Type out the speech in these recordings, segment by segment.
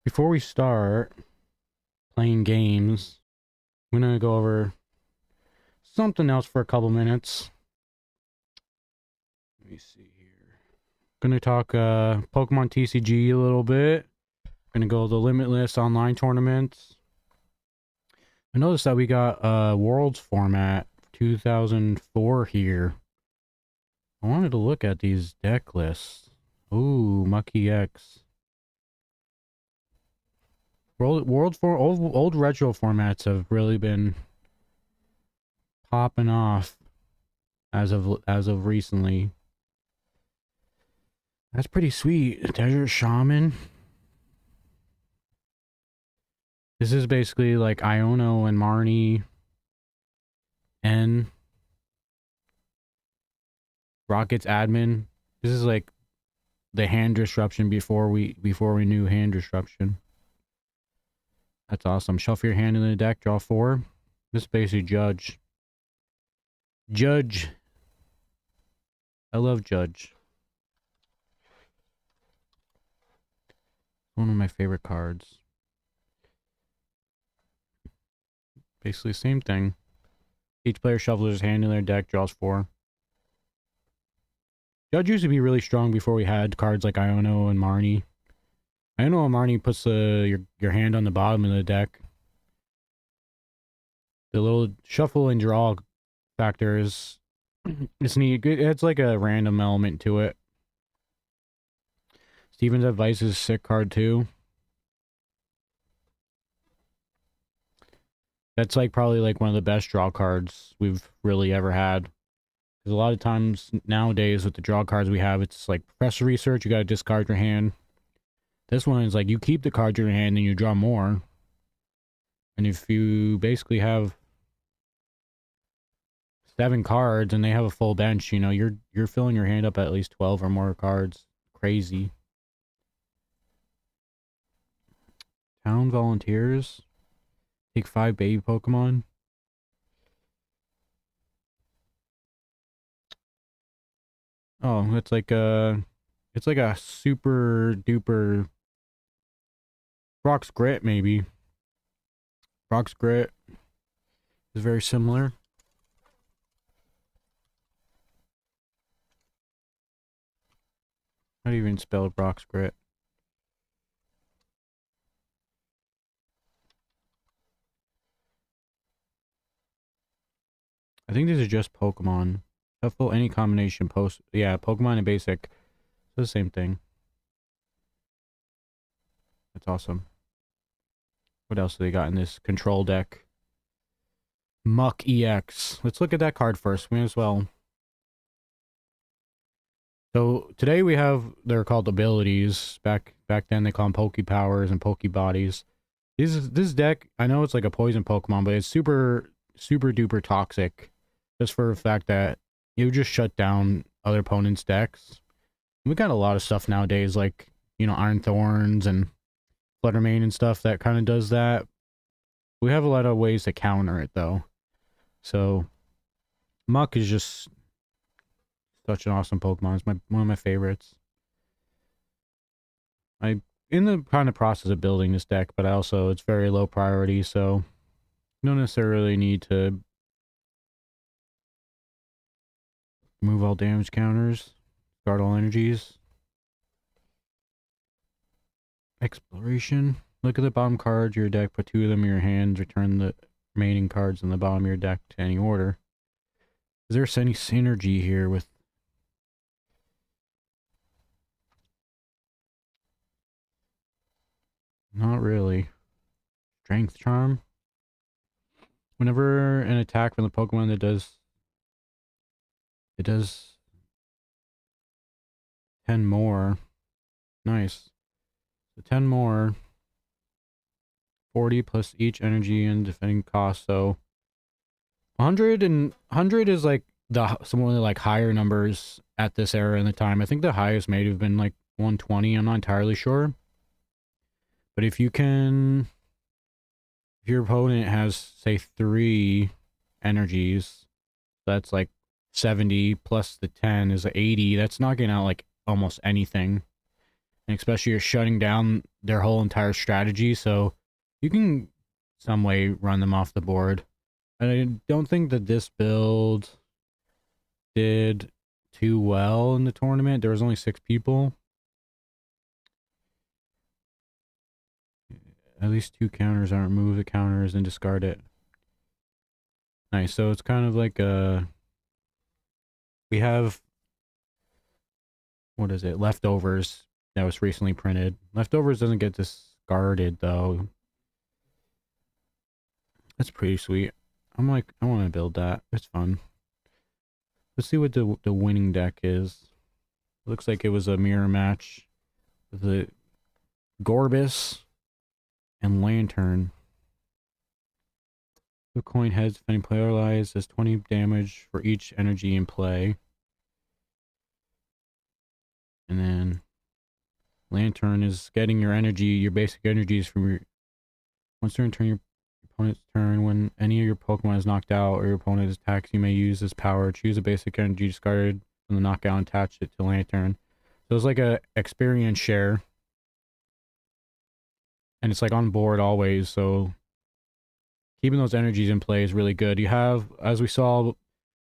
Before we start playing games, I'm gonna go over something else for a couple minutes. Let me see here. Gonna talk Pokemon TCG a little bit. Gonna go the Limitless online tournaments. I noticed that we got Worlds format 2004 here. I wanted to look at these deck lists. Ooh, Mucky X. Old retro formats have really been popping off as of recently. That's pretty sweet. Desert Shaman. This is basically like Iono and Marnie and Rocket's admin. This is like the hand disruption before we knew hand disruption. That's awesome. Shuffle your hand in the deck, draw 4. This is basically Judge. Judge. I love Judge. One of my favorite cards. Basically same thing. Each player shuffles his hand in their deck, draws 4. Judge used to be really strong before we had cards like Iono and Marnie. Iono and Marnie puts your hand on the bottom of the deck. The little shuffle and draw factor is it's neat. It's like a random element to it. Steven's Advice is a sick card too. That's like probably like one of the best draw cards we've really ever had. Because a lot of times nowadays with the draw cards we have, it's like Professor Research, you gotta discard your hand. This one is like you keep the cards in your hand and you draw more. And if you basically have 7 cards and they have a full bench, you know, you're filling your hand up at least 12 or more cards. Crazy. Town Volunteers. Take 5 baby Pokemon. Oh, it's like a super duper Brock's Grit maybe. Brock's Grit is very similar. How do you even spell Brock's Grit? I think these are just Pokemon. Shuffle any combination post. Yeah, Pokemon and Basic. It's the same thing. That's awesome. What else do they got in this control deck? Muck EX. Let's look at that card first. We may as well. So today we have, they're called abilities. Back then they call them Poke Powers and Poke Bodies. This deck, I know it's like a poison Pokemon, but it's super duper toxic. Just for the fact that you just shut down other opponents' decks. We got a lot of stuff nowadays, like, you know, Iron Thorns and Fluttermane and stuff that kind of does that. We have a lot of ways to counter it, though. So, Muck is just such an awesome Pokemon. It's one of my favorites. I'm in the kind of process of building this deck, but also it's very low priority, so you don't necessarily need to remove all damage counters, guard all energies. Exploration. Look at the bottom cards of your deck, put 2 of them in your hands, return the remaining cards in the bottom of your deck to any order. Is there any synergy here with... Not really. Strength Charm. Whenever an attack from the Pokemon that does... It does 10 more. Nice. So 10 more. 40 plus each energy and defending cost. So 100 and 100 is like some of the like higher numbers at this era in the time. I think the highest may have been like 120. I'm not entirely sure. But if your opponent has say 3 energies, that's like 70 plus the 10 is 80. That's knocking out like almost anything. And especially you're shutting down their whole entire strategy, so you can some way run them off the board. And I don't think that this build did too well in the tournament. There was only 6 people. At least 2 counters. I remove the counters and discard it. Nice. So it's kind of like we have, what is it? Leftovers that was recently printed. Leftovers doesn't get discarded though. That's pretty sweet. I'm like, I want to build that. It's fun. Let's see what the winning deck is. Looks like it was a mirror match with the Gorbis and Lantern. The coin heads, if any player lies, does 20 damage for each energy in play. And then Lantern is getting your energy, your basic energies from your... Once during turn, your opponent's turn, when any of your Pokemon is knocked out or your opponent attacks, you may use this power. Choose a basic energy discarded from the knockout and attach it to Lantern. So it's like a experience share. And it's like on board always, so keeping those energies in play is really good. You have, as we saw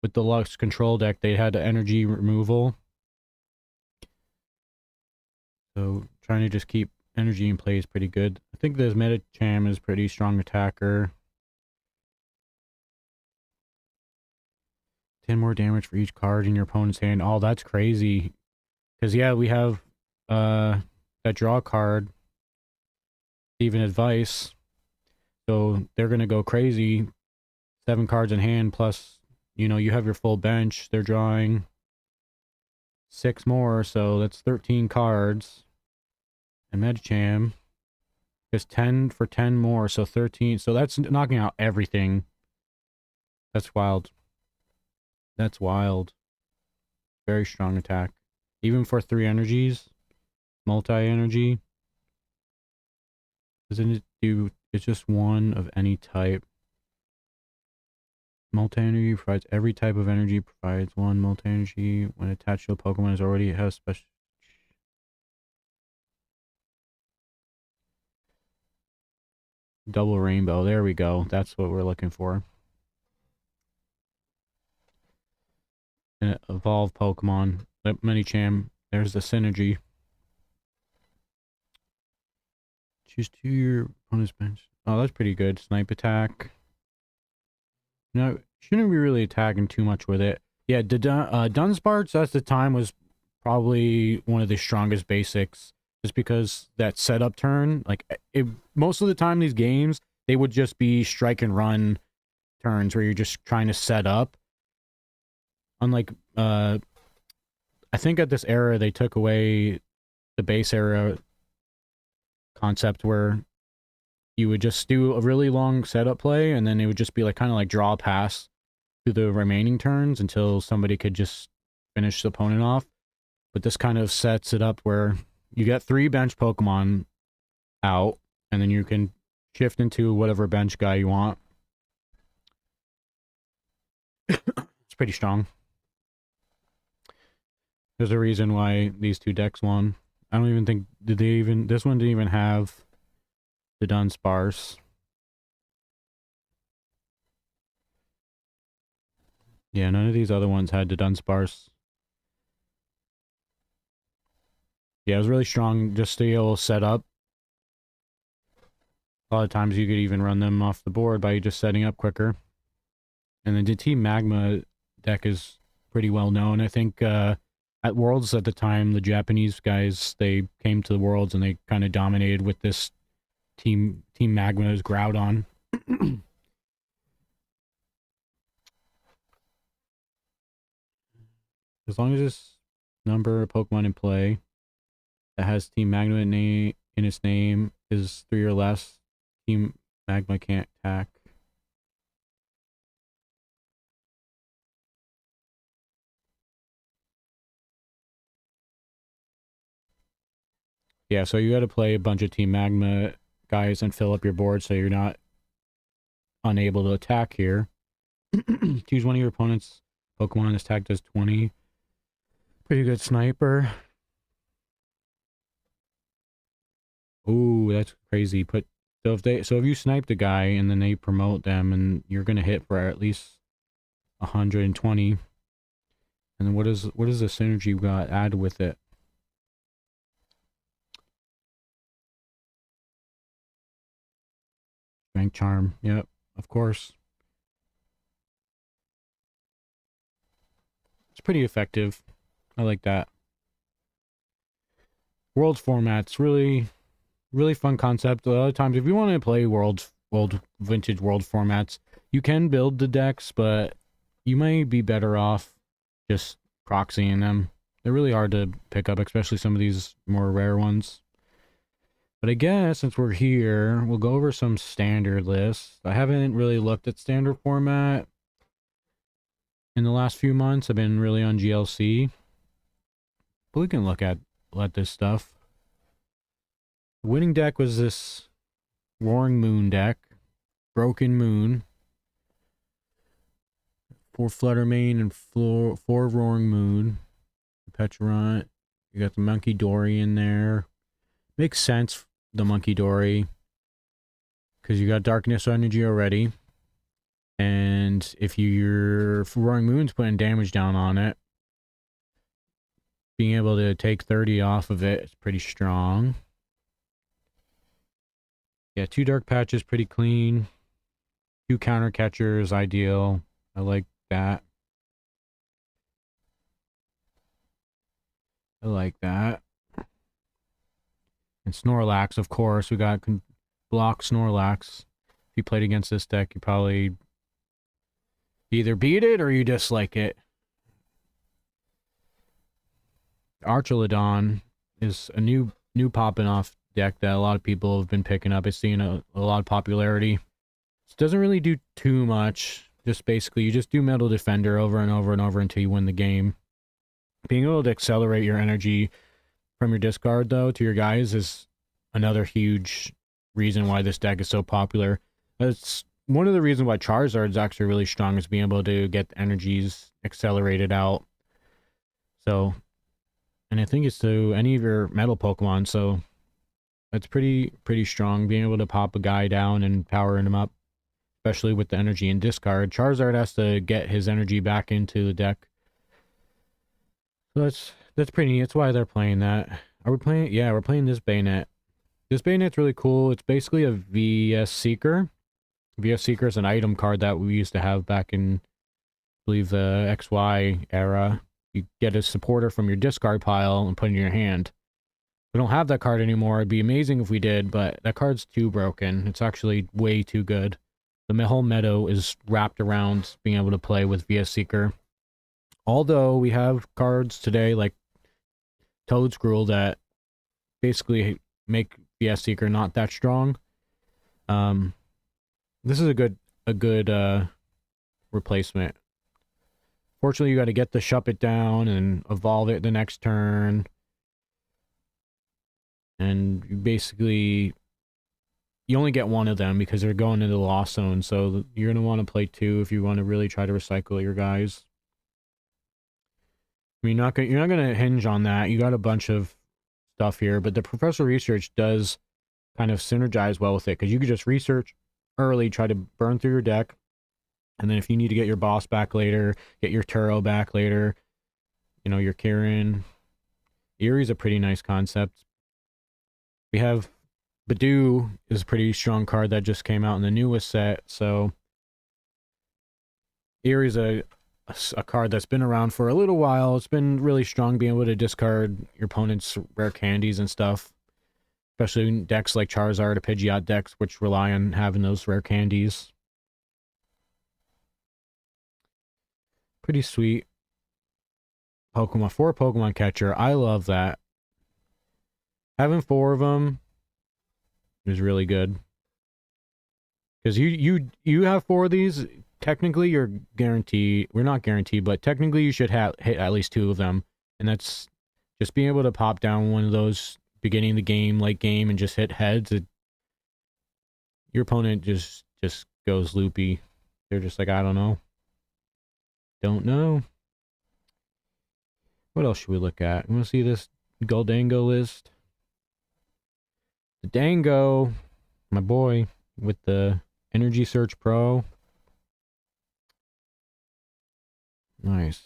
with the Lux control deck, they had energy removal. So trying to just keep energy in play is pretty good. I think this Medicham is pretty strong attacker. 10 more damage for each card in your opponent's hand. Oh, that's crazy. Because, yeah, we have that draw card, even advice. So they're going to go crazy. 7 cards in hand, plus, you know, you have your full bench. They're drawing 6 more, so that's 13 cards. And Medicham is 10 for 10 more, so 13. So that's knocking out everything. That's wild. That's wild. Very strong attack. Even for 3 energies, multi-energy. Doesn't it do... It's just one of any type. Multi-energy provides every type of energy. Provides 1 multi-energy when attached to a Pokemon is already has special... Double rainbow. There we go. That's what we're looking for. And evolve Pokemon. Medicham. There's the synergy. Choose 2 your opponent's bench. Oh, that's pretty good. Snipe attack. No, shouldn't be really attacking too much with it. Yeah, Dunsparce at the time was probably one of the strongest basics, just because that setup turn, like, most of the time these games, they would just be strike and run turns where you're just trying to set up. Unlike, I think at this era, they took away the base era concept where you would just do a really long setup play, and then it would just be like kind of like draw pass through the remaining turns until somebody could just finish the opponent off. But this kind of sets it up where you get 3 bench Pokemon out, and then you can shift into whatever bench guy you want. It's pretty strong. There's a reason why these 2 decks won. I don't even think, this one didn't even have the Dunsparce. Yeah, none of these other ones had the Dunsparce. Yeah, it was really strong just to be able to set up. A lot of times you could even run them off the board by just setting up quicker. And then the Team Magma deck is pretty well known. I think at Worlds at the time, the Japanese guys, they came to the Worlds and they kind of dominated with this Team Magma's Groudon. As long as this number of Pokemon in play that has Team Magma in its name is 3 or less, Team Magma can't attack. Yeah, so you got to play a bunch of Team Magma guys and fill up your board so you're not unable to attack here. Choose one of your opponent's Pokemon on this tag does 20. Pretty good sniper. Ooh, that's crazy. So if you snipe the guy and then they promote them and you're gonna hit for at least 120. And then what is the synergy you got add with it? Strength charm. Yep, of course. It's pretty effective. I like that. World formats, really fun concept. A lot of times if you want to play vintage world formats, you can build the decks, but you may be better off just proxying them. They're really hard to pick up, especially some of these more rare ones. But I guess since we're here, we'll go over some standard lists. I haven't really looked at standard format in the last few months. I've been really on GLC. But we can look at this stuff. The winning deck was this Roaring Moon deck. Broken Moon. 4 Fluttermane and 4 Roaring Moon. Petrant. You got the Monkey Dory in there. Makes sense, the Monkey Dory. Because you got Darkness Energy already. And if your Roaring Moon's putting damage down on it, being able to take 30 off of it is pretty strong. Yeah, 2 Dark Patches, pretty clean. 2 Counter Catchers, ideal. I like that. I like that. And Snorlax, of course. We got block Snorlax. If you played against this deck, you probably either beat it or you dislike it. Archelodon is a new popping off deck that a lot of people have been picking up. It's seeing a lot of popularity. It doesn't really do too much. Just basically, you just do Metal Defender over and over and over until you win the game. Being able to accelerate your energy from your discard, though, to your guys is another huge reason why this deck is so popular. That's one of the reasons why Charizard is actually really strong, is being able to get the energies accelerated out. So, and I think it's to any of your metal Pokemon, so that's pretty strong, being able to pop a guy down and powering him up, especially with the energy and discard. Charizard has to get his energy back into the deck. So that's pretty neat. That's why they're playing that. Are we playing? Yeah, we're playing this Bayonet. This Bayonet's really cool. It's basically a VS Seeker. VS Seeker is an item card that we used to have back in, I believe, the XY era. You get a supporter from your discard pile and put it in your hand. We don't have that card anymore. It'd be amazing if we did, but that card's too broken. It's actually way too good. The whole meadow is wrapped around being able to play with VS Seeker. Although we have cards today like Toadscruel that basically make VS Seeker not that strong. This is a good replacement. Fortunately, you got to get the Shup It down and evolve it the next turn. And you only get one of them because they're going into the Lost Zone, so you're going to want to play 2 if you want to really try to recycle your guys. I mean, you're not going to hinge on that. You got a bunch of stuff here, but the Professor Research does kind of synergize well with it, because you could just research early, try to burn through your deck, and then if you need to get your boss back later, get your Turo back later, you know, your Kieran. Erie's a pretty nice concept. We have Badoo is a pretty strong card that just came out in the newest set, so Erie's a card that's been around for a little while. It's been really strong, being able to discard your opponent's rare candies and stuff, especially in decks like Charizard or Pidgeot decks, which rely on having those rare candies. Pretty sweet. Pokemon, 4 Pokemon catcher. I love that. Having 4 of them is really good. Because you have 4 of these, technically you're guaranteed, we're not guaranteed, but technically you should hit at least 2 of them. And that's just being able to pop down one of those beginning of the game, late game, and just hit heads. Your opponent just goes loopy. They're just like, I don't know. Don't know. What else should we look at? You want to see this Goldango list? The Dango, my boy, with the Energy Search Pro. Nice.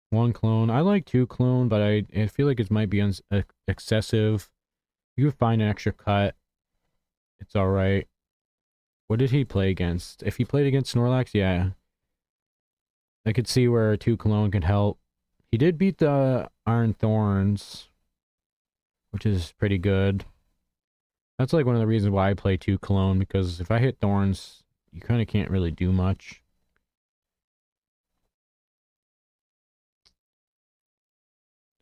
One clone. I like two clone, but I feel like it might be excessive. You find an extra cut. It's alright. What did he play against? If he played against Snorlax, yeah. I could see where two clone could help. He did beat the Iron Thorns, which is pretty good. That's like one of the reasons why I play two clone, because if I hit Thorns, you kind of can't really do much.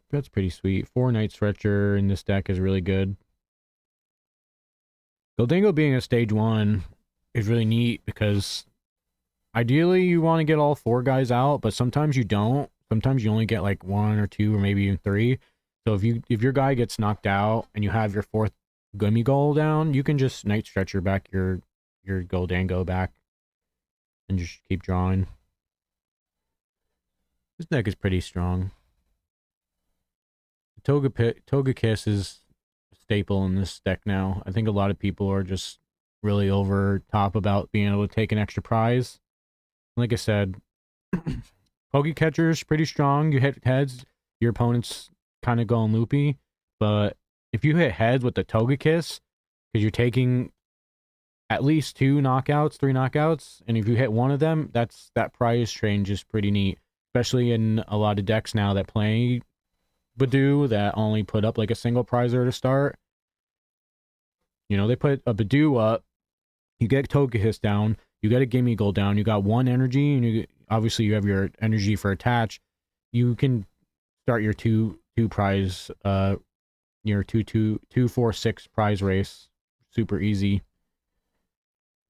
That's pretty sweet. 4 Night Stretcher in this deck is really good. Gholdengo being a stage 1 is really neat because ideally you want to get all 4 guys out, but sometimes you don't. Sometimes you only get like 1 or 2 or maybe even 3. So if your guy gets knocked out and you have your 4th Gummy Goal down, you can just Night Stretcher back your Gholdengo back and just keep drawing. This deck is pretty strong. Togekiss is a staple in this deck now. I think a lot of people are just really over top about being able to take an extra prize. Like I said, Pokecatcher is pretty strong. You hit heads, your opponent's kind of going loopy. But if you hit heads with the Togekiss, because you're taking at least 2 knockouts, 3 knockouts, and if you hit one of them, that prize change is pretty neat. Especially in a lot of decks now that play Badoo that only put up like a single prizer to start. You know, they put a Badoo up, you get Togekiss down, you get a Gimme Gold down, you got 1 energy, and obviously you have your energy for attach. You can start your two prize, your 2-4-6 prize race, super easy.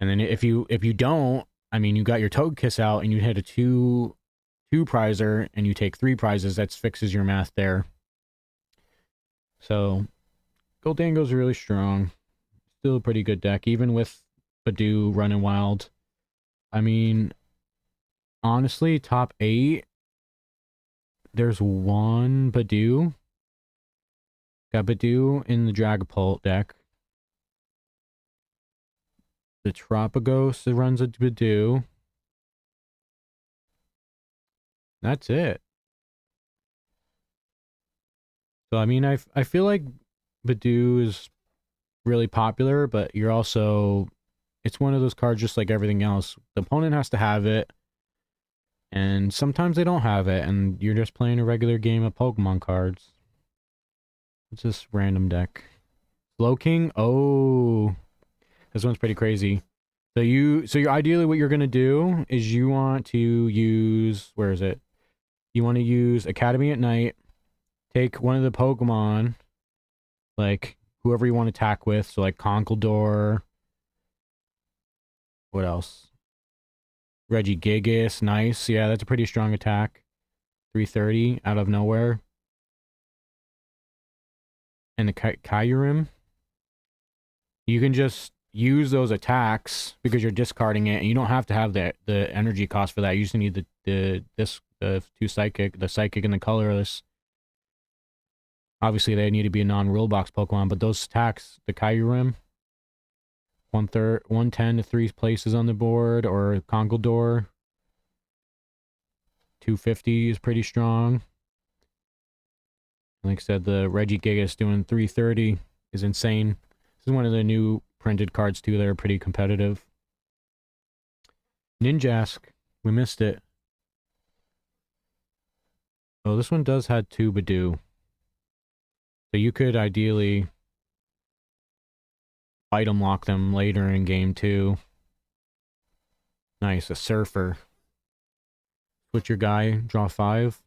And then if you don't, I mean, you got your Togekiss out and you hit a 2 prizer and you take 3 prizes, that fixes your math there. So, Gholdengo's really strong. Still a pretty good deck, even with Badoo running wild. I mean, honestly, top 8, there's one Badoo. Got Badoo in the Dragapult deck. The Tropicos runs a Badoo. That's it. So, I mean, I feel like Badoo is really popular, but you're also... It's one of those cards just like everything else. The opponent has to have it, and sometimes they don't have it, and you're just playing a regular game of Pokemon cards. It's this random deck. Slowking? Oh, this one's pretty crazy. So you're ideally what you're gonna do is you want to use, where is it? You want to use Academy at Night. Take one of the Pokemon, like whoever you want to attack with. So like Conkeldurr. What else? Regigigas, nice. Yeah, that's a pretty strong attack. 330 out of nowhere. And the Kyurem. You can just use those attacks because you're discarding it, and you don't have to have the energy cost for that. You just need the 2 psychic, the psychic and the colorless. Obviously, they need to be a non-rule box Pokemon, but those attacks, the Kyurem, 110 to 3 places on the board, or Conkeldurr, 250 is pretty strong. Like I said, the Regigigas doing 330 is insane. This is one of the new printed cards too that are pretty competitive. Ninjask, we missed it. Oh, this one does have 2 Badoo. So you could ideally item lock them later in game 2. Nice, a Surfer. Switch your guy, draw 5.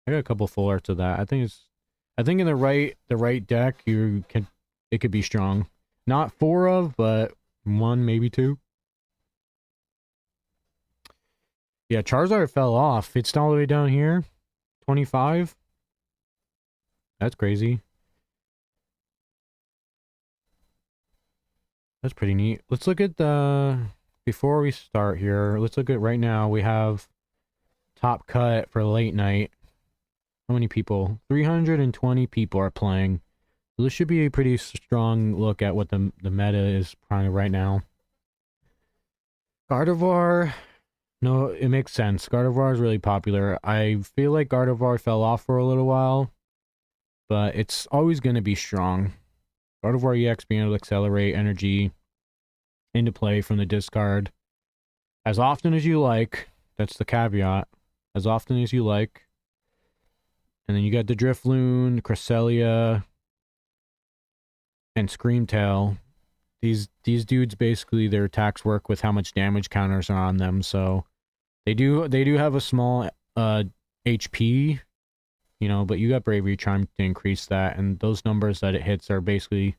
I got a couple full arts of that. I think in the right deck it could be strong. Not 4 of, but 1, maybe 2. Yeah, Charizard fell off. It's all the way down here. 25. That's crazy. That's pretty neat. Let's look at before we start here, let's look at right now. We have top cut for late night. How many people? 320 people are playing. So this should be a pretty strong look at what the meta is trying right now. Gardevoir, no, it makes sense. Gardevoir is really popular. I feel like Gardevoir fell off for a little while, but it's always going to be strong. Gardevoir EX being able to accelerate energy into play from the discard as often as you like. That's the caveat. As often as you like. And then you got the Drifloon, Cresselia, and Screamtail. These dudes basically their attacks work with how much damage counters are on them, so they do have a small HP, you know, but you got Bravery Charm to increase that, and those numbers that it hits are basically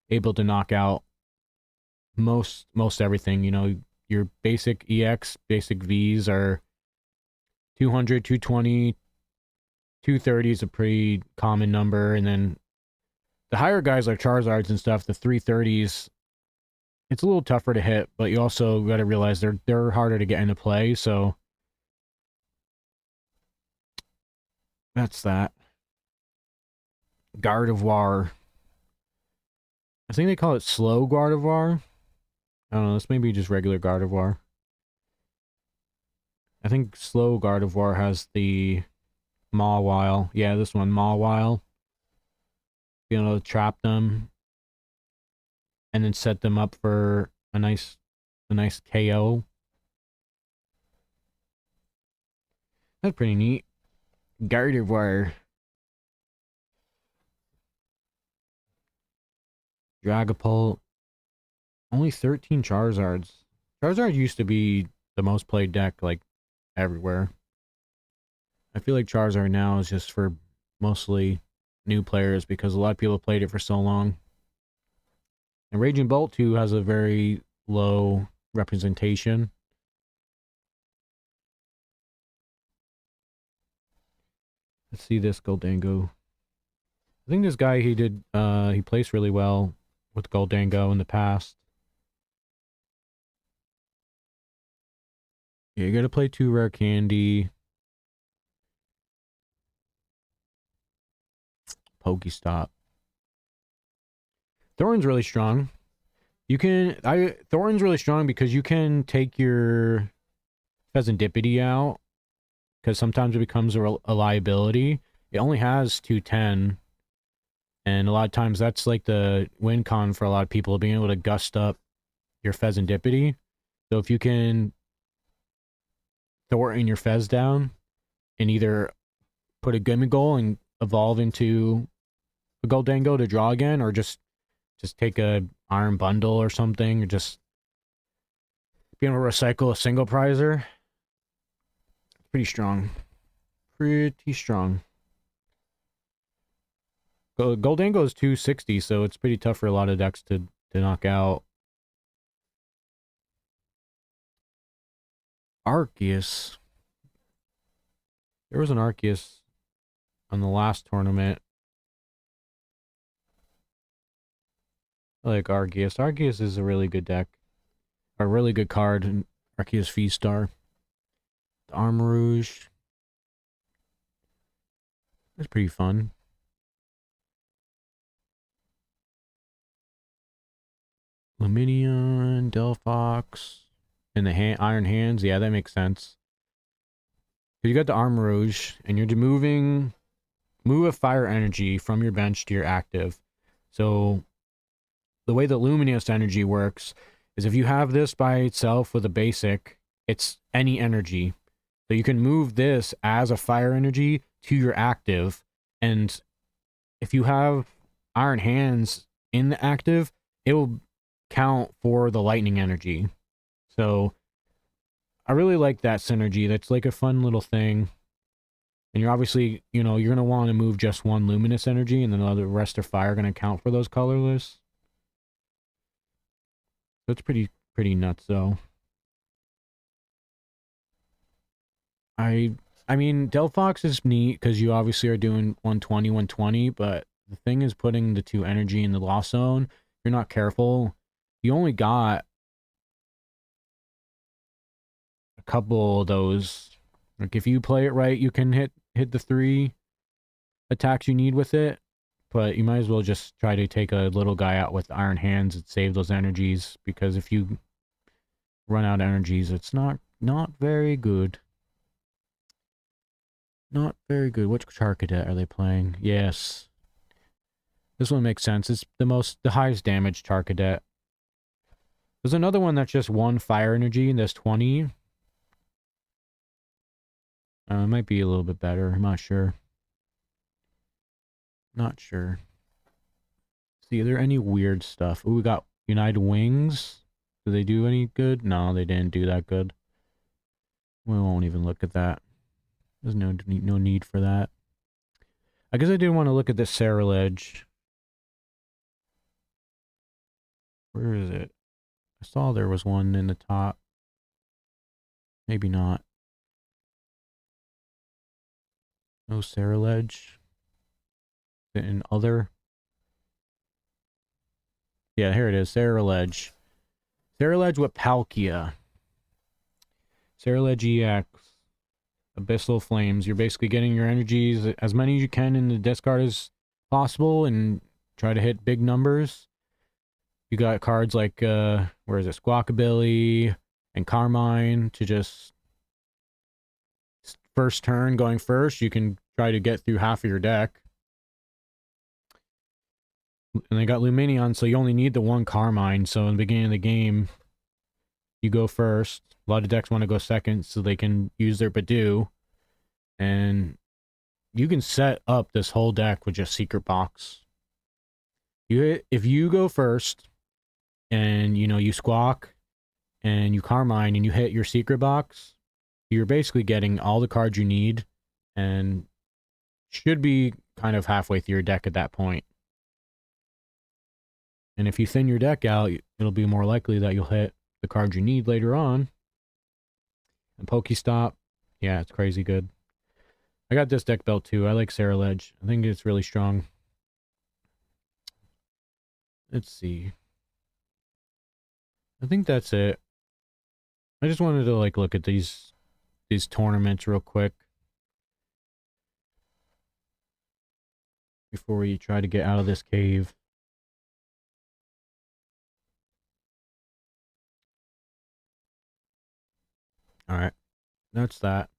able to knock out most everything. You know, your basic EX, basic Vs are 200, 220, 230 is a pretty common number, and then the higher guys like Charizards and stuff, the 330s, it's a little tougher to hit, but you also got to realize they're harder to get into play, so that's that. Gardevoir. I think they call it slow Gardevoir. I don't know, this may be just regular Gardevoir. I think slow Gardevoir has the Mawile. Yeah, this one, Mawile. Being able to trap them and then set them up for a nice KO. That's pretty neat. Gardevoir. Dragapult. Only 13 Charizards. Charizard used to be the most played deck, like, everywhere. I feel like Charizard now is just for mostly new players because a lot of people have played it for so long. And Raging Bolt 2 has a very low representation. Let's see this Goldango. I think this guy, he placed really well with Goldango in the past. Yeah, you gotta play 2 Rare Candy. Pokestop. Thorn's really strong. Thorn's really strong because you can take your Pheasantipity out, because sometimes it becomes a liability. It only has 210, and a lot of times that's like the win con for a lot of people, being able to gust up your Pheasantipity. So if you can Thornton your Fez down and either put a Gimmighoul and evolve into a Goldango to draw again, or just take a Iron Bundle or something, or just be able to recycle a single prizer. Pretty strong. Pretty strong. Goldango is 260, so it's pretty tough for a lot of decks to knock out. Arceus. There was an Arceus on the last tournament. I like Arceus. Arceus is a really good deck. A really good card. Arceus V-Star. The Armarouge. That's pretty fun. Luminion, Delphox, and the Iron Hands. Yeah, that makes sense. You got the Armarouge, and you're move a fire energy from your bench to your active. So the way that Luminous energy works is if you have this by itself with a basic, it's any energy. So you can move this as a fire energy to your active, and if you have Iron Hands in the active, it will count for the lightning energy. So I really like that synergy. That's like a fun little thing. And you're obviously, you know, you're going to want to move just one luminous energy, and then the rest of fire are going to count for those colorless. So it's pretty nuts, though. I mean, Delphox is neat because you obviously are doing 120, 120, but the thing is putting the 2 energy in the loss zone. If you're not careful, you only got a couple of those. Like, if you play it right, you can hit the 3 attacks you need with it. but you might as well just try to take a little guy out with Iron Hands and save those energies, because if you run out of energies, it's not very good. Not very good. Which Char Cadet are they playing? Yes. This one makes sense. It's the highest damage Char Cadet. There's another one that's just 1 fire energy, and there's 20. It might be a little bit better. I'm not sure. Not sure. See, are there any weird stuff? Ooh, we got United Wings. Do they do any good? No, they didn't do that good. We won't even look at that. There's no need for that. I guess I did want to look at the Cerulege. Where is it? I saw there was one in the top. Maybe not. No Cerulege. Is it in other? Yeah, here it is. Cerulege. Cerulege with Palkia. Cerulege EX. Abyssal Flames. You're basically getting your energies, as many as you can in the discard as possible, and try to hit big numbers. You got cards like, where is it? Squawkabilly and Carmine to just first turn going first. You can try to get through half of your deck. And they got Luminion, so you only need the 1 Carmine. So in the beginning of the game, you go first. A lot of decks want to go second so they can use their Badoo. And you can set up this whole deck with just Secret Box. If you go first, and you Squawk, and you Carmine, and you hit your Secret Box, you're basically getting all the cards you need, and should be kind of halfway through your deck at that point. And if you thin your deck out, it'll be more likely that you'll hit the cards you need later on. And Pokestop, yeah, it's crazy good. I got this deck built too. I like Cerulege. I think it's really strong. Let's see. I think that's it. I just wanted to look at these tournaments real quick before we try to get out of this cave. All right. That's that.